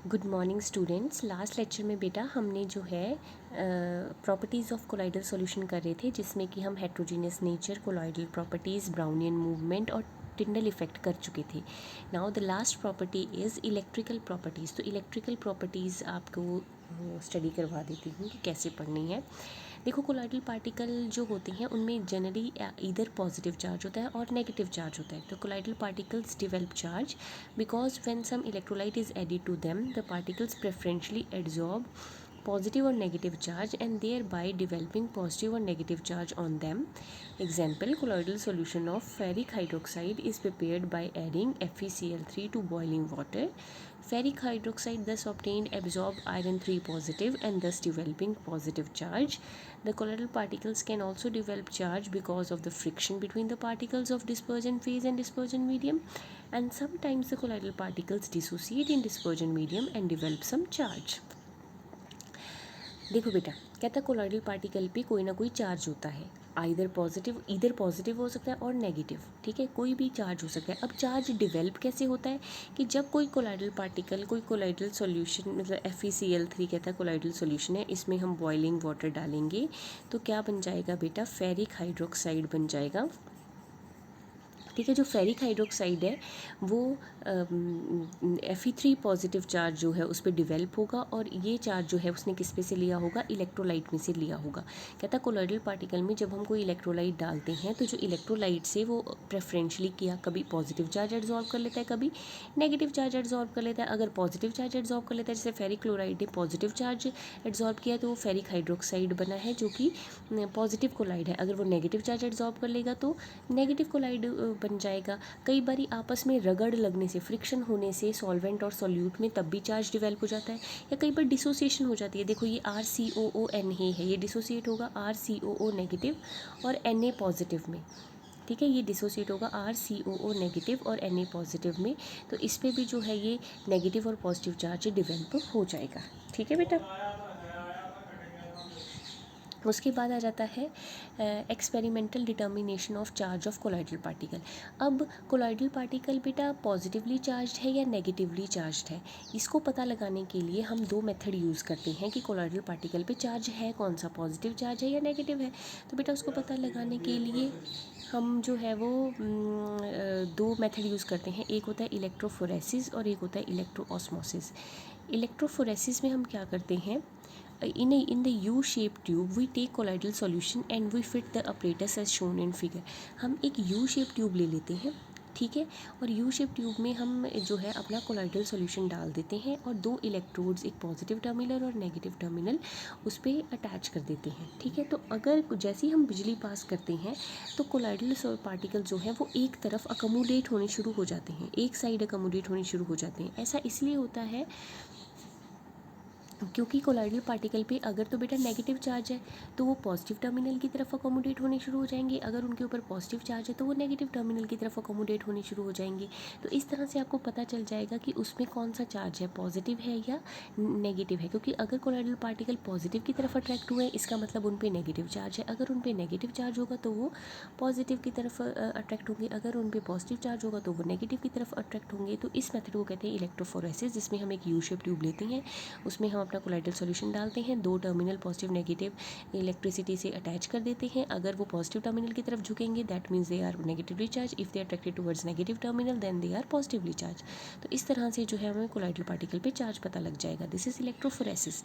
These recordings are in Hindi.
Good morning students. Last lecture में बेटा हमने जो है प्रॉपर्टीज़ ऑफ कोलाइडल सॉल्यूशन कर रहे थे, जिसमें कि हम heterogeneous nature, colloidal properties, Brownian movement और टिंडल इफेक्ट कर चुके थे। Now the last property is electrical properties. तो इलेक्ट्रिकल प्रॉपर्टीज़ आपको स्टडी करवा देती हूँ कि कैसे पढ़नी है। देखो, कोलाइडल पार्टिकल जो होते हैं उनमें जनरली इधर पॉजिटिव चार्ज होता है और नेगेटिव चार्ज होता है। तो colloidal particles develop charge because when some electrolyte is added to them the particles preferentially absorb positive or negative charge and thereby developing positive or negative charge on them. Example, colloidal solution of ferric hydroxide is prepared by adding FeCl3 to boiling water. Ferric hydroxide thus obtained absorbed iron 3 positive and thus developing positive charge. The colloidal particles can also develop charge because of the friction between the particles of dispersion phase and dispersion medium, and sometimes the colloidal particles dissociate in dispersion medium and develop some charge. देखो बेटा, कहता है कोलॉइडल पार्टिकल पे कोई ना कोई चार्ज होता है, इधर पॉजिटिव हो सकता है और नेगेटिव, ठीक है, कोई भी चार्ज हो सकता है। अब चार्ज डिवेल्प कैसे होता है कि जब कोई कोलॉइडल पार्टिकल, कोई कोलॉइडल सॉल्यूशन, मतलब FeCl3 कहता है कोलॉइडल सॉल्यूशन है, इसमें हम बॉइलिंग वाटर डालेंगे तो क्या बन जाएगा बेटा, फेरिक हाइड्रोक्साइड बन जाएगा। ठीक है, जो फेरिक हाइड्रोक्साइड है वो Fe3 पॉजिटिव चार्ज जो है उस पर डिवेल्प होगा, और ये चार्ज जो है उसने किस पे से लिया होगा, इलेक्ट्रोलाइट में से लिया होगा। कहता है कोलॉइडल पार्टिकल में जब हम कोई इलेक्ट्रोलाइट डालते हैं तो जो इलेक्ट्रोलाइट से वो प्रेफरेंशली किया, कभी पॉजिटिव चार्ज एब्जॉर्ब कर लेता है, कभी नेगेटिव चार्ज एब्जॉर्ब कर लेता है। अगर पॉजिटिव चार्ज एब्जॉर्ब कर लेता है, जैसे फेरिक क्लोराइड ने पॉजिटिव चार्ज एब्जॉर्ब किया तो वो फेरिक हाइड्रोक्साइड बना है जो कि पॉजिटिव कोलाइड है। अगर वो नेगेटिव चार्ज एब्जॉर्ब कर लेगा तो नेगेटिव कोलाइड बन जाएगा। कई बारी आपस में रगड़ लगने से, फ्रिक्शन होने से सॉल्वेंट और सॉल्यूट में तब भी चार्ज डिवेल्प हो जाता है, या कई बार डिसोसिएशन हो जाती है। देखो, ये RCOO है, ये डिसोसिएट होगा RCOO नेगेटिव और Na पॉजिटिव में। ठीक है, ये डिसोसिएट होगा RCOO नेगेटिव और Na पॉजिटिव में। तो इस पर भी जो है ये नेगेटिव और पॉजिटिव चार्ज डिवेल्प हो जाएगा। ठीक है बेटा। उसके बाद आ जाता है experimental determination of charge of colloidal particle. अब कोलॉइडल पार्टिकल बेटा पॉजिटिवली चार्ज है या नेगेटिवली चार्ज है, इसको पता लगाने के लिए हम दो मेथड यूज़ करते हैं कि कोलॉइडल पार्टिकल पे चार्ज है कौन सा, पॉजिटिव चार्ज है या नेगेटिव है। तो बेटा उसको पता लगाने के लिए हम जो है वो दो मेथड यूज़ करते हैं। एक होता है इलेक्ट्रोफोरेसिस और एक होता है इलेक्ट्रोऑस्मोसिस। इलेक्ट्रोफोरेसिस में हम क्या करते हैं, in the U-shaped tube we take colloidal solution and we fit the apparatus as shown in figure। हम एक U-shaped ट्यूब ले लेते हैं, ठीक है, और U-shaped ट्यूब में हम जो है अपना कोलॉइडल सॉल्यूशन डाल देते हैं और दो इलेक्ट्रोड्स, एक पॉजिटिव टर्मिनल और नेगेटिव टर्मिनल, उस पर अटैच कर देते हैं। ठीक है, तो अगर जैसे ही हम बिजली पास करते हैं तो कोलॉइडल पार्टिकल जो है वो एक तरफ अकोमोडेट होने शुरू हो जाते हैं, एक साइड अकोमोडेट होने शुरू हो जाते हैं। ऐसा इसलिए होता है क्योंकि कोलॉइडल पार्टिकल पे अगर तो बेटा नेगेटिव चार्ज है तो वो पॉजिटिव टर्मिनल की तरफ अकोमोडेट होने शुरू हो जाएंगे, अगर उनके ऊपर पॉजिटिव चार्ज है तो वो नेगेटिव टर्मिनल की तरफ अकोमोडेट होने शुरू हो जाएंगे। तो इस तरह से आपको पता चल जाएगा कि उसमें कौन सा चार्ज है, पॉजिटिव है या नेगेटिव है। क्योंकि अगर कोलॉइडल पार्टिकल पॉजिटिव की तरफ अट्रैक्ट हुए इसका मतलब उन पर नेगेटिव चार्ज है, अगर उन पर नेगेटिव चार्ज होगा तो वो पॉजिटिव की तरफ अट्रैक्ट होंगे, अगर उन पर पॉजिटिव चार्ज होगा तो वो नेगेटिव की तरफ अट्रैक्ट होंगे। तो इस मेथड को कहते हैं इलेक्ट्रोफोरेसिस, जिसमें हम एक U-शेप ट्यूब लेते हैं, उसमें हम अपना कोलॉइडल सॉल्यूशन डालते हैं, दो टर्मिनल पॉजिटिव नेगेटिव इलेक्ट्रिसिटी से अटैच कर देते हैं। अगर वो पॉजिटिव टर्मिनल की तरफ झुकेंगे that means they are negatively charge, if they attracted towards negative terminal then they are positively charge. तो इस तरह से जो है हमें कोलॉइडल पार्टिकल पे चार्ज पता लग जाएगा। This is electrophoresis.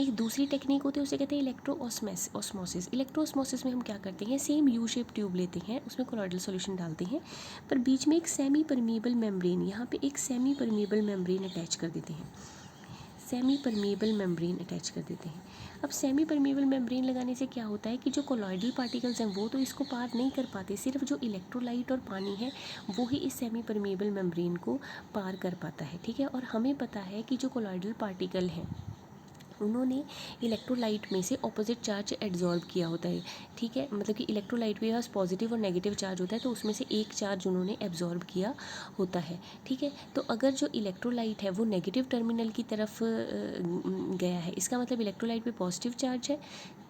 एक दूसरी टेक्निक होती है, उसे कहते हैं इलेक्ट्रोऑस्मोसिस। इलेक्ट्रोऑस्मोसिस में हम क्या करते हैं, सेम U-शेप ट्यूब लेते हैं, उसमें कोलॉइडल सॉल्यूशन डालते हैं, पर बीच में एक सेमी परमिएबल मेम्ब्रेन, यहाँ पे एक सेमी परमिएबल मेम्ब्रेन अटैच कर देते हैं, सेमी परमिएबल मेम्ब्रेन अटैच कर देते हैं। अब सेमी परमिएबल मेम्ब्रेन लगाने से क्या होता है कि जो कोलॉइडल पार्टिकल्स हैं वो तो इसको पार नहीं कर पाते, सिर्फ जो इलेक्ट्रोलाइट और पानी है वो ही इस सेमी परमिएबल मेम्ब्रेन को पार कर पाता है। ठीक है, और हमें पता है कि जो कोलॉइडल पार्टिकल हैं उन्होंने इलेक्ट्रोलाइट में से ऑपोजिट चार्ज एब्जॉर्ब किया होता है। ठीक है, मतलब कि इलेक्ट्रोलाइट के पास पॉजिटिव और नेगेटिव चार्ज होता है तो उसमें से एक चार्ज उन्होंने एब्जॉर्ब किया होता है। ठीक है, तो अगर जो इलेक्ट्रोलाइट है वो नेगेटिव टर्मिनल की तरफ गया है, इसका मतलब इलेक्ट्रोलाइट पे पॉजिटिव चार्ज है।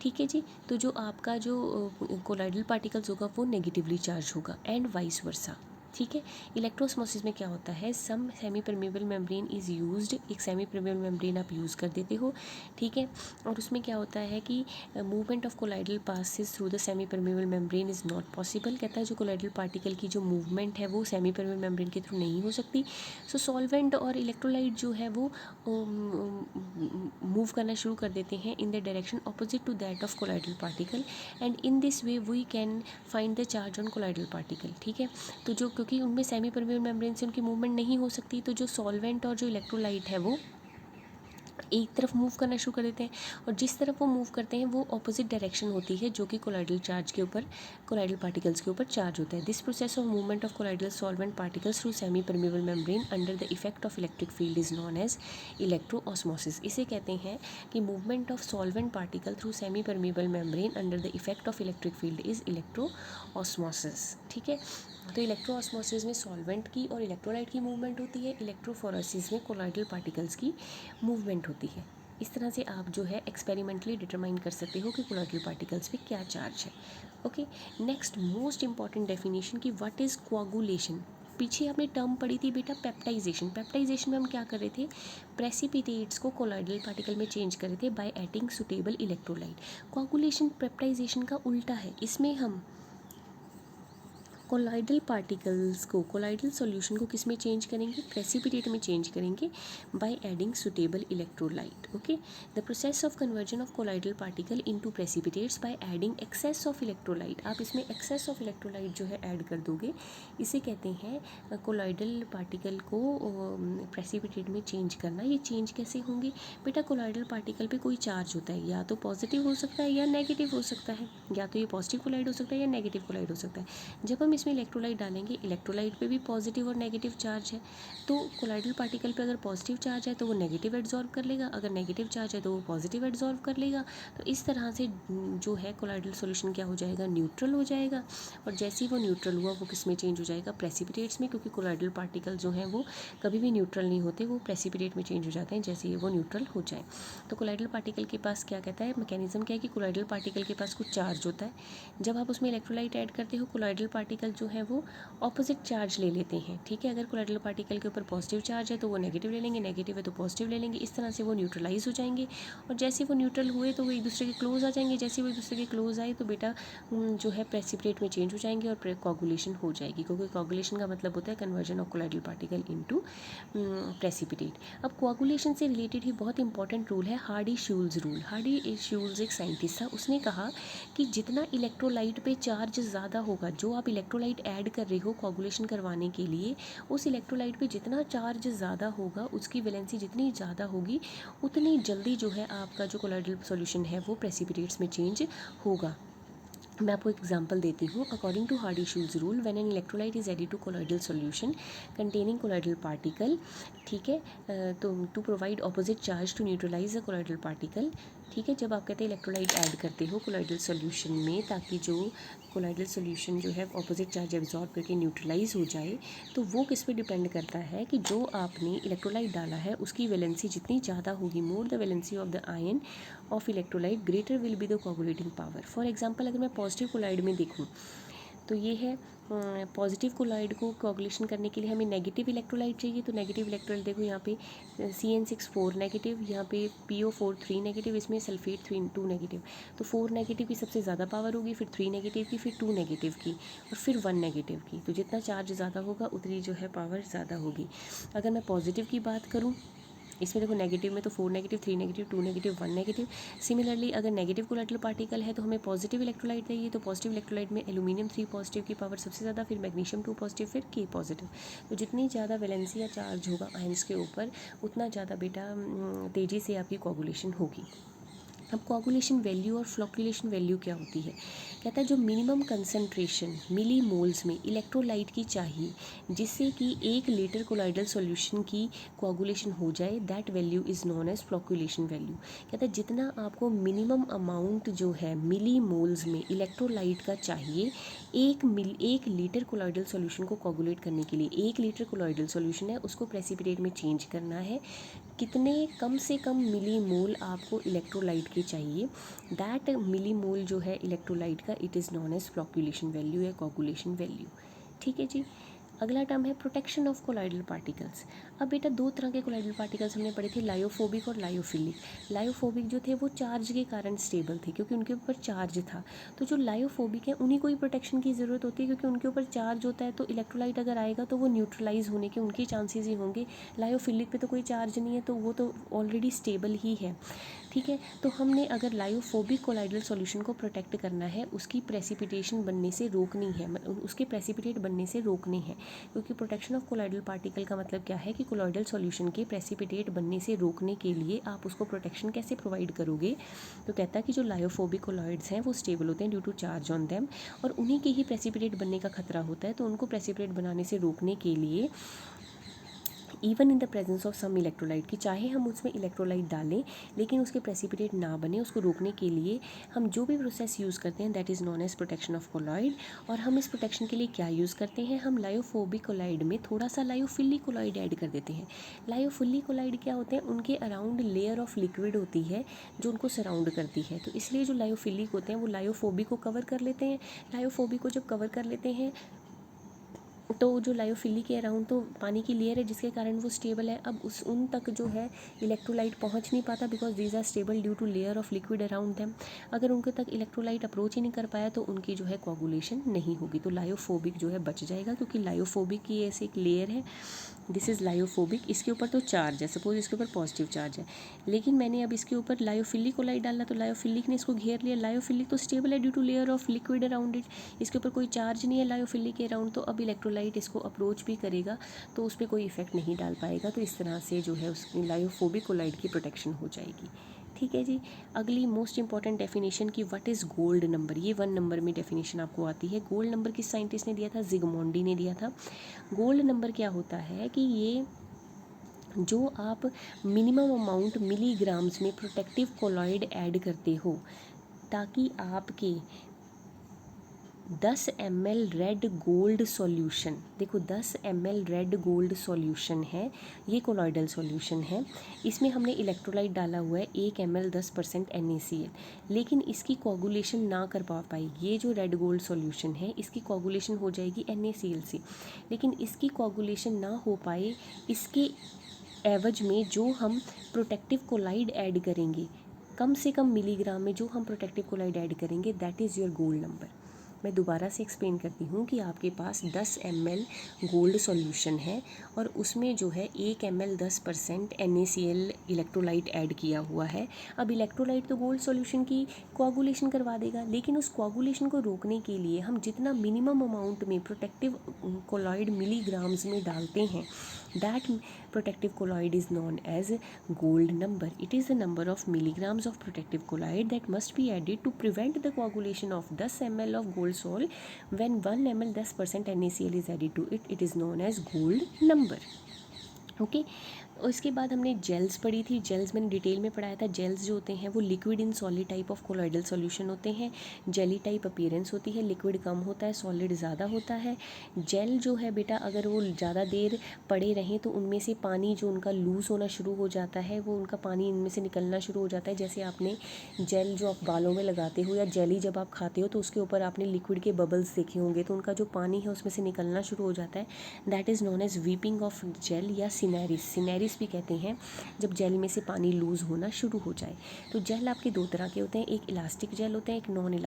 ठीक है जी, तो जो आपका जो कोलॉइडल पार्टिकल्स होगा वो नेगेटिवली चार्ज होगा, एंड वाइस वर्सा। ठीक है। इलेक्ट्रोस्मोसिस में क्या होता है, some semi permeable membrane is used, एक सेमी परमेबल मेम्ब्रेन आप यूज़ कर देते हो, ठीक है। और उसमें क्या होता है कि movement of colloidal passes through the semi permeable membrane is not possible. कहता है जो कोलाइडल पार्टिकल की जो मूवमेंट है वो सेमी परमेबल मेम्ब्रेन के थ्रू नहीं हो सकती। सो सॉल्वेंट और इलेक्ट्रोलाइट जो है वो मूव करना शुरू कर देते हैं in the direction opposite to that of colloidal particle, and in this way we can find the charge on colloidal particle, ठीक है। तो जो क्योंकि उनमें सेमी परमेबल मेम्ब्रेन से उनकी मूवमेंट नहीं हो सकती, तो जो सॉल्वेंट और जो इलेक्ट्रोलाइट है वो एक तरफ मूव करना शुरू कर देते हैं, और जिस तरफ वो मूव करते हैं वो ऑपोजिट डायरेक्शन होती है जो कि कोलाइडल चार्ज के ऊपर, कोलाइडल पार्टिकल्स के ऊपर चार्ज होता है। This process of movement of colloidal solvent particles through semi permeable membrane under the effect of electric field is known as electroosmosis. इसे कहते हैं कि movement of solvent particle through semi permeable membrane under the effect of electric field is electroosmosis, ठीक है। तो इलेक्ट्रोऑस्मोसिस में सॉल्वेंट की और इलेक्ट्रोलाइट की मूवमेंट होती है, इलेक्ट्रोफोरेसिस में कोलाइडल पार्टिकल्स की मूवमेंट होती है। इस तरह से आप जो है एक्सपेरिमेंटली डिटरमाइन कर सकते हो कि कोलाइडल पार्टिकल्स पे क्या चार्ज है। Okay, next most important definition की व्हाट इज़ कोआगुलेशन। पीछे आपने टर्म पढ़ी थी बेटा पेप्टाइजेशन। पेप्टाइजेशन में हम क्या कर रहे थे, प्रेसिपिटेट्स को कोलाइडल पार्टिकल में चेंज कर रहे थे by adding suitable electrolyte. Coagulation peptization का उल्टा है, इसमें हम कोलाइडल पार्टिकल्स को, कोलाइडल सॉल्यूशन को किस में चेंज करेंगे, प्रेसिपिटेट में चेंज करेंगे by adding suitable electrolyte. Okay, the process of conversion of colloidal particle into precipitates by adding excess of electrolyte. आप इसमें एक्सेस ऑफ इलेक्ट्रोलाइट जो है ऐड कर दोगे, इसे कहते हैं कोलाइडल पार्टिकल को प्रेसिपिटेट में चेंज करना। ये चेंज कैसे होंगे बेटा, कोलाइडल पार्टिकल पे कोई चार्ज होता है, या तो पॉजिटिव हो सकता है या नेगेटिव हो सकता है, या तो ये पॉजिटिव कोलाइड हो सकता है या नेगेटिव कोलाइड हो सकता है। जब हम इसमें इलेक्ट्रोलाइट डालेंगे, इलेक्ट्रोलाइट पे भी पॉजिटिव और नेगेटिव चार्ज है, तो कोलाइडल पार्टिकल पे अगर पॉजिटिव चार्ज है तो वो नेगेटिव एब्जॉर्ब कर लेगा, अगर नेगेटिव चार्ज है तो वो पॉजिटिव एब्जॉर्ब कर लेगा। तो इस तरह से जो है कोलाइडल सॉल्यूशन क्या हो जाएगा, न्यूट्रल हो जाएगा, और जैसे ही वो न्यूट्रल हुआ वो किस में चेंज हो जाएगा, प्रेसिपिटेट्स में, क्योंकि कोलाइडल पार्टिकल जो हैं वो कभी भी न्यूट्रल नहीं होते, वो प्रेसिपिटेट में चेंज हो जाते हैं जैसे ही वो न्यूट्रल हो जाए। तो कोलाइडल पार्टिकल के पास क्या कहता है, मैकेनिज्म क्या है कि कोलाइडल पार्टिकल के पास कुछ चार्ज होता है, जब आप उसमें इलेक्ट्रोलाइट ऐड करते हो कोलाइडल पार्टिकल जो है वो ऑपोजिट चार्ज ले लेते हैं, ठीक है। अगर कोलाइडल पार्टिकल के ऊपर पॉजिटिव चार्ज है तो वो नेगेटिव ले लेंगे, नेगेटिव है तो पॉजिटिव ले लेंगे, इस तरह से वो न्यूट्रलाइज हो जाएंगे, और जैसे वो न्यूट्रल हुए तो वो एक दूसरे के क्लोज आ जाएंगे, जैसे वो एक दूसरे के क्लोज आए तो बेटा जो है प्रेसिपिटेट में चेंज हो जाएंगे और कोगुलेशन हो जाएगी, क्योंकि कोगुलेशन का मतलब होता है conversion of colloidal particle into precipitate. अब कोगुलेशन से रिलेटेड ही बहुत इंपॉर्टेंट रूल है हार्डी-शुल्ज़ रूल। हार्डी-शुल्ज़ एक साइंटिस्ट था, उसने कहा कि जितना इलेक्ट्रोलाइट पे चार्ज ज़्यादा होगा, जो आप इलेक्ट्रोलाइट ऐड कर रहे हो कोगुलेशन करवाने के लिए, उस इलेक्ट्रोलाइट पे जितना चार्ज ज़्यादा होगा, उसकी वैलेंसी जितनी ज़्यादा होगी, उतनी जल्दी जो है आपका जो कोलाइडल सॉल्यूशन है वो प्रेसिपिटेट्स में चेंज होगा। मैं आपको एक एग्जांपल देती हूँ। According to Hardy Schulze rule, when an electrolyte is added to colloidal solution containing colloidal particle, ठीक है, तो to provide opposite charge to neutralize the colloidal particle, ठीक है। जब आप कहते हैं इलेक्ट्रोलाइट ऐड करते हो कोलाइडल सॉल्यूशन में ताकि जो कोलाइडल सॉल्यूशन जो है ऑपोजिट चार्ज एब्जॉर्ब करके न्यूट्रलाइज हो जाए, तो वो किस पे डिपेंड करता है कि जो आपने इलेक्ट्रोलाइट डाला है उसकी वैलेंसी जितनी ज़्यादा होगी, more the valency of the ion of electrolyte greater will be the coagulating power. For example अगर मैं पॉजिटिव कोलाइड में देखूँ तो ये है पॉजिटिव कोलाइड को कोगुलेशन करने के लिए हमें नेगेटिव इलेक्ट्रोलाइट चाहिए, तो नेगेटिव इलेक्ट्रोलाइट देखो यहाँ पे CN6 4 नेगेटिव, यहाँ पे PO4 3 नेगेटिव, इसमें सल्फेट 2 नेगेटिव, तो 4 नेगेटिव की सबसे ज़्यादा पावर होगी, फिर 3 नेगेटिव की, फिर 2 नेगेटिव की, और फिर 1 नेगेटिव की। तो जितना चार्ज ज़्यादा होगा उतनी जो है पावर ज़्यादा होगी। अगर मैं पॉजिटिव की बात करूँ, इसमें देखो नेगेटिव में तो 4 negative, 3 negative, 2 negative, 1 negative. Similarly अगर नेगेटिव कोलाइडल पार्टिकल है तो हमें पॉजिटिव इलेक्ट्रोलाइट चाहिए, तो पॉजिटिव इलेक्ट्रोलाइट में एल्यूमिनियम 3 पॉजिटिव की पावर सबसे ज़्यादा, फिर मैग्नीशियम 2 पॉजिटिव, फिर K पॉजिटिव। तो जितनी ज़्यादा वैलेंसी या चार्ज होगा आयंस के ऊपर, उतना ज़्यादा बेटा तेज़ी से आपकी कोगुलेशन होगी। अब कोगुलेशन वैल्यू और फ्लोक्यूलेशन वैल्यू क्या होती है, कहता है जो मिनिमम कंसंट्रेशन मिली मोल्स में इलेक्ट्रोलाइट की चाहिए जिससे कि 1 लीटर कोलाइडल सॉल्यूशन की कोगुलेशन हो जाए, that value is known as flocculation value. कहता है जितना आपको मिनिमम अमाउंट जो है मिली मोल्स में इलेक्ट्रोलाइट का चाहिए 1 लीटर कोलाइडल सॉल्यूशन को कोगुलेट करने के लिए, 1 लीटर कोलाइडल सॉल्यूशन है उसको प्रेसिपिटेट में चेंज करना है, कितने कम से कम मिली मोल आपको इलेक्ट्रोलाइट के चाहिए, दैट मिली मोल जो है इलेक्ट्रोलाइट का, it is known as flocculation value या कोगुलेशन वैल्यू। ठीक है जी। अगला टर्म है प्रोटेक्शन ऑफ कोलॉइडल पार्टिकल्स। अब बेटा दो तरह के कोलॉइडल पार्टिकल्स हमने पढ़े थे, लायोफोबिक और लायोफिलिक। लायोफोबिक जो थे वो चार्ज के कारण स्टेबल थे क्योंकि उनके ऊपर चार्ज था। तो जो लायोफोबिक है उन्हीं को ही प्रोटेक्शन की ज़रूरत होती है क्योंकि उनके ऊपर चार्ज होता है, तो इलेक्ट्रोलाइट अगर आएगा तो वो न्यूट्रलाइज होने के उनके चांसेस ही होंगे। लायोफिलिक पे तो कोई चार्ज नहीं है तो वो तो ऑलरेडी स्टेबल ही है। ठीक है, तो हमने अगर लायोफोबिक कोलाइडल सॉल्यूशन को प्रोटेक्ट करना है, उसकी प्रेसिपिटेशन बनने से रोकनी है, उसके प्रेसिपिटेट बनने से रोकने हैं, क्योंकि प्रोटेक्शन ऑफ कोलाइडल पार्टिकल का मतलब क्या है कि कोलाइडल सॉल्यूशन के प्रेसिपिटेट बनने से रोकने के लिए आप उसको प्रोटेक्शन कैसे प्रोवाइड करोगे। तो कहता है कि जो लायोफोबिक कोलॉइड्स हैं वो स्टेबल होते हैं due to charge on them, और उन्हीं के ही प्रेसिपिटेट बनने का खतरा होता है, तो उनको प्रेसिपिटेट बनाने से रोकने के लिए even in the presence of some electrolyte, कि चाहे हम उसमें इलेक्ट्रोलाइट डालें लेकिन उसके प्रेसिपिटेट ना बने, उसको रोकने के लिए हम जो भी प्रोसेस यूज़ करते हैं that is known as protection of colloid. और हम इस प्रोटेक्शन के लिए क्या यूज़ करते हैं, हम लायोफोबिक कोलॉइड में थोड़ा सा लायोफिलिक कोलॉइड ऐड कर देते हैं। लायोफिलिक कोलॉइड क्या होते हैं, उनके अराउंड लेयर ऑफ लिक्विड होती है जो उनको सराउंड करती है, तो इसलिए जो लायोफिलिक होते हैं वो लायोफोबिक को कवर कर लेते हैं। लायोफोबिक को जब कवर कर लेते हैं तो जो लायोफिलिक के अराउंड तो पानी की लेयर है जिसके कारण वो स्टेबल है। अब उन तक जो है इलेक्ट्रोलाइट पहुंच नहीं पाता because these are stable due to layer of liquid around them. अगर उनके तक इलेक्ट्रोलाइट अप्रोच ही नहीं कर पाया तो उनकी जो है कोगुलेशन नहीं होगी, तो लायोफोबिक जो है बच जाएगा, क्योंकि लायोफोबिक की ऐसे एक लेयर है, दिस इज़ लायोफोबिक, इसके ऊपर तो चार्ज है, सपोज इसके ऊपर पॉजिटिव चार्ज है, लेकिन मैंने अब इसके ऊपर लायोफिलिक कोलाइड डाला तो लायोफिलिक ने इसको घेर लिया। लायोफिलिक तो स्टेबल है due to layer of liquid around it, इसके ऊपर कोई चार्ज नहीं है लायोफिलिक के अराउंड, तो अब इलेक्ट्रोलाइट इसको अप्रोच भी करेगा तो उस पर कोई इफेक्ट नहीं डाल पाएगा। तो इस तरह से जो है उसकी लायोफोबिक कोलाइड की प्रोटेक्शन हो जाएगी। ठीक है जी। अगली मोस्ट इंपॉर्टेंट डेफिनेशन की व्हाट इज़ गोल्ड नंबर, ये 1 नंबर में डेफिनेशन आपको आती है। गोल्ड नंबर किस साइंटिस्ट ने दिया था, जिगमोंडी ने दिया था। गोल्ड नंबर क्या होता है कि ये जो आप मिनिमम अमाउंट मिलीग्राम्स में प्रोटेक्टिव कोलॉइड ऐड करते हो ताकि आपके 10 ml रेड गोल्ड सॉल्यूशन, देखो 10 ml रेड गोल्ड सॉल्यूशन है, ये कोलॉइडल सॉल्यूशन है, इसमें हमने इलेक्ट्रोलाइट डाला हुआ है 1 ml 10% NaCl, लेकिन इसकी कोगुलेशन ना कर पाई, ये जो रेड गोल्ड सॉल्यूशन है इसकी कोगुलेशन हो जाएगी NaCl से, लेकिन इसकी कोगुलेशन ना हो पाए, इसके एवज में जो हम प्रोटेक्टिव कोलाइड ऐड करेंगे कम से कम मिलीग्राम में जो हम प्रोटेक्टिव कोलाइड ऐड करेंगे that is your gold number. मैं दोबारा से एक्सप्लेन करती हूँ कि आपके पास 10 ml गोल्ड सॉल्यूशन है और उसमें जो है 1 ml 10% NaCl इलेक्ट्रोलाइट ऐड किया हुआ है। अब इलेक्ट्रोलाइट तो गोल्ड सॉल्यूशन की कोआगुलेशन करवा देगा, लेकिन उस कोआगुलेशन को रोकने के लिए हम जितना मिनिमम अमाउंट में प्रोटेक्टिव कोलॉइड मिलीग्राम्स में डालते हैं that protective colloid is known as gold number. It is the number of milligrams of protective colloid that must be added to prevent the coagulation of 10 ml of gold sol. When 1 ml 10% NaCl is added to it, it is known as gold number. Okay उसके बाद हमने जेल्स पढ़ी थी। जेल्स मैंने डिटेल में पढ़ाया था। जेल्स जो होते हैं वो liquid in solid type of colloidal solution होते हैं। जेली टाइप अपीयरेंस होती है, लिक्विड कम होता है, सॉलिड ज़्यादा होता है। जेल जो है बेटा अगर वो ज़्यादा देर पड़े रहें तो उनमें से पानी जो उनका लूज़ होना शुरू हो जाता है, वो उनका पानी इनमें से निकलना शुरू हो जाता है। जैसे आपने जेल जो आप बालों में लगाते हो या जेली जब आप खाते हो तो उसके ऊपर आपने लिक्विड के बबल्स देखे होंगे, तो उनका जो पानी है उसमें से निकलना शुरू हो जाता है। That is known as weeping of gel या सिनेरिस भी कहते हैं, जब जेल में से पानी लूज़ होना शुरू हो जाए। तो जेल आपके दो तरह के होते हैं, एक इलास्टिक जेल होते हैं, एक नॉन